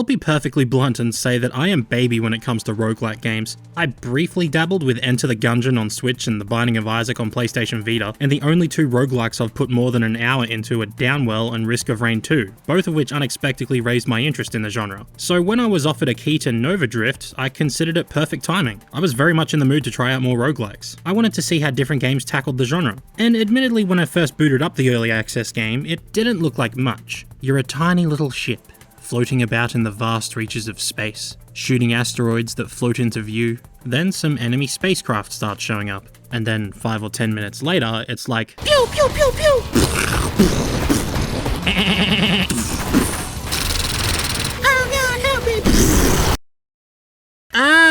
I'll be perfectly blunt and say that I am baby when it comes to roguelike games. I briefly dabbled with Enter the Gungeon on Switch and The Binding of Isaac on PlayStation Vita, and the only two roguelikes I've put more than an hour into are Downwell and Risk of Rain 2, both of which unexpectedly raised my interest in the genre. So when I was offered a key to Novadrift, I considered it perfect timing. I was very much in the mood to try out more roguelikes. I wanted to see how different games tackled the genre. And admittedly, when I first booted up the early access game, it didn't look like much. You're a tiny little ship, floating about in the vast reaches of space, shooting asteroids that float into view. Then some enemy spacecraft start showing up, and then 5 or 10 minutes later, it's like pew pew pew pew.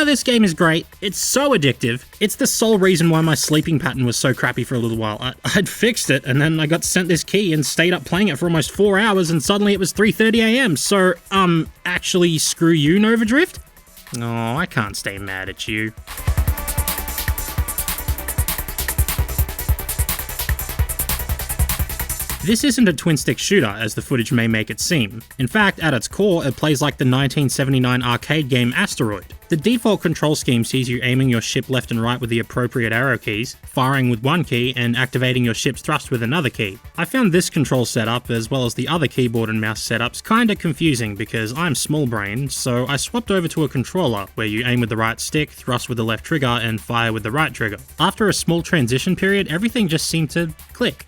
This game is great. It's so addictive. It's the sole reason why my sleeping pattern was so crappy for a little while. I'd fixed it, and then I got sent this key and stayed up playing it for almost 4 hours, and suddenly it was 3:30 AM. So, actually, screw you, Novadrift? Oh, I can't stay mad at you. This isn't a twin-stick shooter, as the footage may make it seem. In fact, at its core, it plays like the 1979 arcade game Asteroid. The default control scheme sees you aiming your ship left and right with the appropriate arrow keys, firing with one key, and activating your ship's thrust with another key. I found this control setup, as well as the other keyboard and mouse setups, kinda confusing because I'm small-brained, so I swapped over to a controller, where you aim with the right stick, thrust with the left trigger, and fire with the right trigger. After a small transition period, everything just seemed to click.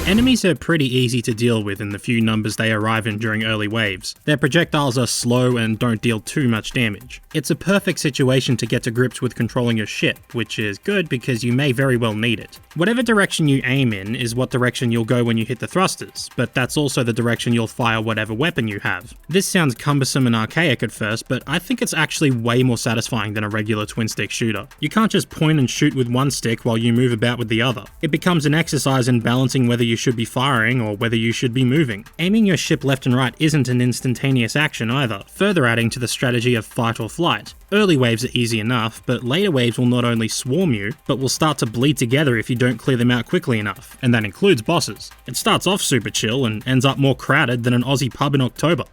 Enemies are pretty easy to deal with in the few numbers they arrive in during early waves. Their projectiles are slow and don't deal too much damage. It's a perfect situation to get to grips with controlling your ship, which is good because you may very well need it. Whatever direction you aim in is what direction you'll go when you hit the thrusters, but that's also the direction you'll fire whatever weapon you have. This sounds cumbersome and archaic at first, but I think it's actually way more satisfying than a regular twin-stick shooter. You can't just point and shoot with one stick while you move about with the other. It becomes an exercise in balancing whether you should be firing or whether you should be moving. Aiming your ship left and right isn't an instantaneous action either, further adding to the strategy of fight or flight. Early waves are easy enough, but later waves will not only swarm you, but will start to bleed together if you don't clear them out quickly enough, and that includes bosses. It starts off super chill and ends up more crowded than an Aussie pub in October.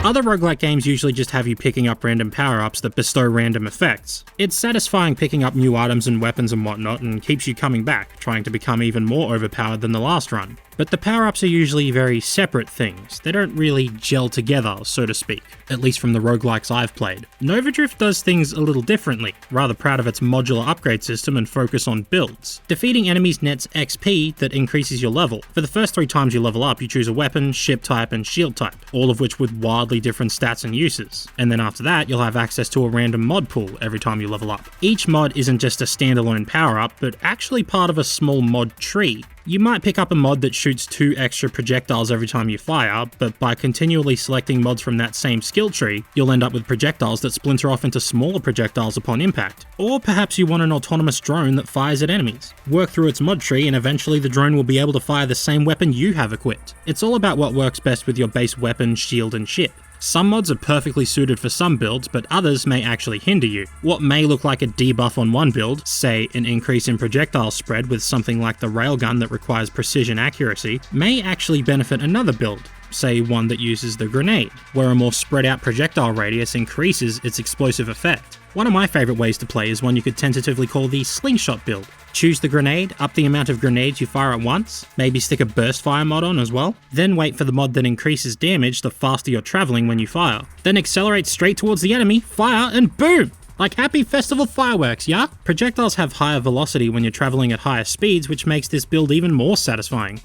Other roguelike games usually just have you picking up random power-ups that bestow random effects. It's satisfying picking up new items and weapons and whatnot, and keeps you coming back, trying to become even more overpowered than the last run. But the power-ups are usually very separate things. They don't really gel together, so to speak, at least from the roguelikes I've played. Novadrift does things a little differently, rather proud of its modular upgrade system and focus on builds. Defeating enemies nets XP that increases your level. For the first 3 times you level up, you choose a weapon, ship type, and shield type, all of which with wildly different stats and uses. And then after that, you'll have access to a random mod pool every time you level up. Each mod isn't just a standalone power-up, but actually part of a small mod tree. You might pick up a mod that shoots 2 extra projectiles every time you fire, but by continually selecting mods from that same skill tree, you'll end up with projectiles that splinter off into smaller projectiles upon impact. Or perhaps you want an autonomous drone that fires at enemies. Work through its mod tree and eventually the drone will be able to fire the same weapon you have equipped. It's all about what works best with your base weapon, shield, and ship. Some mods are perfectly suited for some builds, but others may actually hinder you. What may look like a debuff on one build, say an increase in projectile spread with something like the railgun that requires precision accuracy, may actually benefit another build, say one that uses the grenade, where a more spread out projectile radius increases its explosive effect. One of my favourite ways to play is one you could tentatively call the slingshot build. Choose the grenade, up the amount of grenades you fire at once, maybe stick a burst fire mod on as well, then wait for the mod that increases damage the faster you're travelling when you fire. Then accelerate straight towards the enemy, fire, and boom! Like happy festival fireworks, yeah? Projectiles have higher velocity when you're travelling at higher speeds, which makes this build even more satisfying.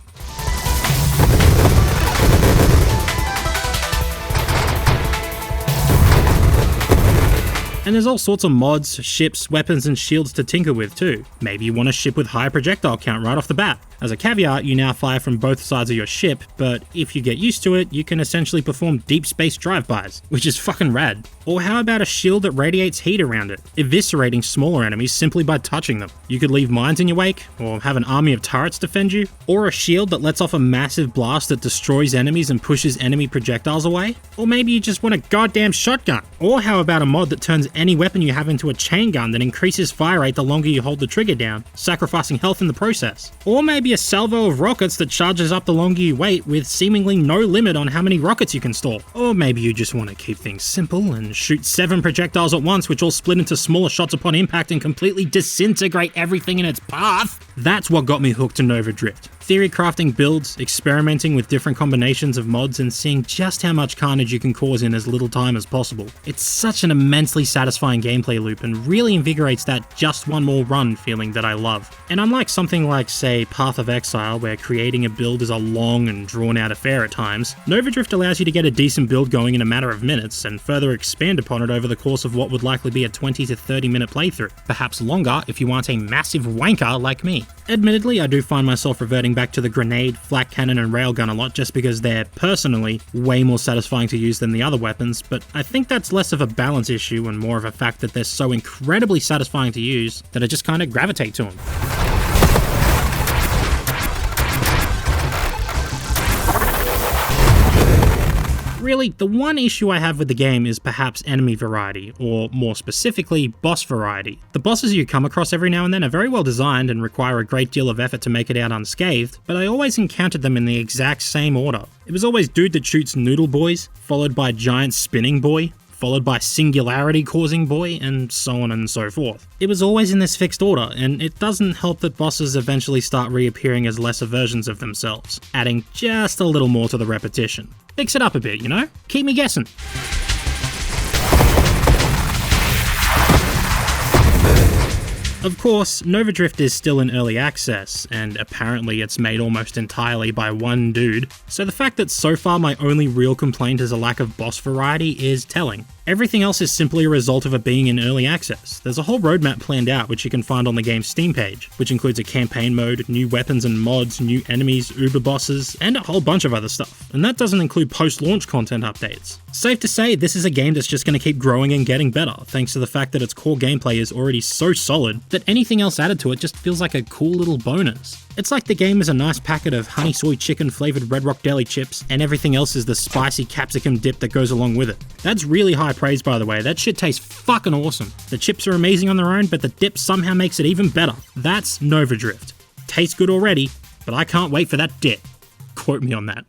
And there's all sorts of mods, ships, weapons, and shields to tinker with too. Maybe you want a ship with higher projectile count right off the bat. As a caveat, you now fire from both sides of your ship, but if you get used to it, you can essentially perform deep space drive-bys, which is fucking rad. Or how about a shield that radiates heat around it, eviscerating smaller enemies simply by touching them? You could leave mines in your wake, or have an army of turrets defend you, or a shield that lets off a massive blast that destroys enemies and pushes enemy projectiles away? Or maybe you just want a goddamn shotgun? Or how about a mod that turns any weapon you have into a chain gun that increases fire rate the longer you hold the trigger down, sacrificing health in the process? Or maybe a salvo of rockets that charges up the longer you wait with seemingly no limit on how many rockets you can store? Or maybe you just want to keep things simple and shoot 7 projectiles at once which all split into smaller shots upon impact and completely disintegrate everything in its path? That's what got me hooked to Novadrift. Theory crafting builds, experimenting with different combinations of mods, and seeing just how much carnage you can cause in as little time as possible. It's such an immensely satisfying gameplay loop and really invigorates that just one more run feeling that I love. And unlike something like, say, Path of Exile, where creating a build is a long and drawn out affair at times, Novadrift allows you to get a decent build going in a matter of minutes and further expand upon it over the course of what would likely be a 20 to 30 minute playthrough. Perhaps longer if you aren't a massive wanker like me. Admittedly, I do find myself reverting back to the grenade, flak cannon, and railgun a lot just because they're, personally, way more satisfying to use than the other weapons, but I think that's less of a balance issue and more of a fact that they're so incredibly satisfying to use that I just kind of gravitate to them. Really, the one issue I have with the game is perhaps enemy variety, or more specifically, boss variety. The bosses you come across every now and then are very well designed and require a great deal of effort to make it out unscathed, but I always encountered them in the exact same order. It was always dude that shoots noodle boys, followed by giant spinning boy, followed by singularity causing boy, and so on and so forth. It was always in this fixed order, and it doesn't help that bosses eventually start reappearing as lesser versions of themselves, adding just a little more to the repetition. Mix it up a bit, you know? Keep me guessing. Of course, Novadrift is still in early access, and apparently it's made almost entirely by one dude, so the fact that so far my only real complaint is a lack of boss variety is telling. Everything else is simply a result of it being in early access. There's a whole roadmap planned out which you can find on the game's Steam page, which includes a campaign mode, new weapons and mods, new enemies, uber bosses, and a whole bunch of other stuff. And that doesn't include post-launch content updates. Safe to say, this is a game that's just going to keep growing and getting better, thanks to the fact that its core gameplay is already so solid that anything else added to it just feels like a cool little bonus. It's like the game is a nice packet of honey soy chicken flavored Red Rock deli chips, and everything else is the spicy capsicum dip that goes along with it. That's really high praise, by the way. That shit tastes fucking awesome. The chips are amazing on their own, but the dip somehow makes it even better. That's Novadrift. Tastes good already, but I can't wait for that dip. Quote me on that.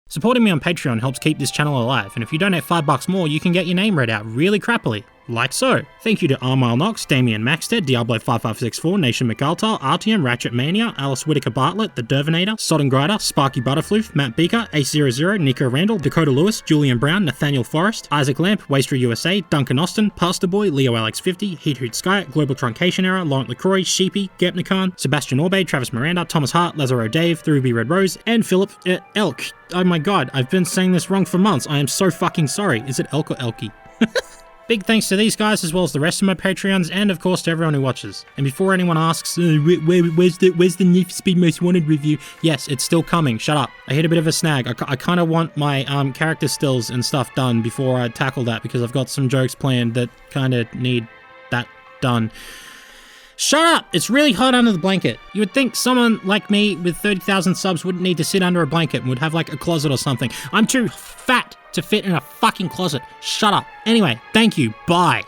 Supporting me on Patreon helps keep this channel alive, and if you donate $5 more, you can get your name read out really crappily. Like so. Thank you to Armile Knox, Damien Maxted, Diablo5564, Nation McAltar, Artium, Ratchet Mania, Alice Whitaker Bartlett, The Dervinator, Sodden Grider, Sparky Butterfloof, Matt Beaker, A00, Nico Randall, Dakota Lewis, Julian Brown, Nathaniel Forrest, Isaac Lamp, Waster USA, Duncan Austin, Pastor Boy, Leo Alex 50, Heat Hoot Sky, Global Truncation Error, Laurent LaCroix, Sheepy, Gepnicon, Sebastian Orbe, Travis Miranda, Thomas Hart, Lazaro Dave, The Ruby Red Rose, and Philip Elk. Oh my god, I've been saying this wrong for months. I am so fucking sorry. Is it Elk or Elky? Big thanks to these guys as well as the rest of my Patreons, and of course to everyone who watches. And before anyone asks, where's the Need for Speed Most Wanted review? Yes, it's still coming, shut up. I hit a bit of a snag. I kind of want my character stills and stuff done before I tackle that, because I've got some jokes planned that kind of need that done. Shut up! It's really hot under the blanket. You would think someone like me with 30,000 subs wouldn't need to sit under a blanket and would have like a closet or something. I'm too fat to fit in a fucking closet. Shut up. Anyway, thank you. Bye.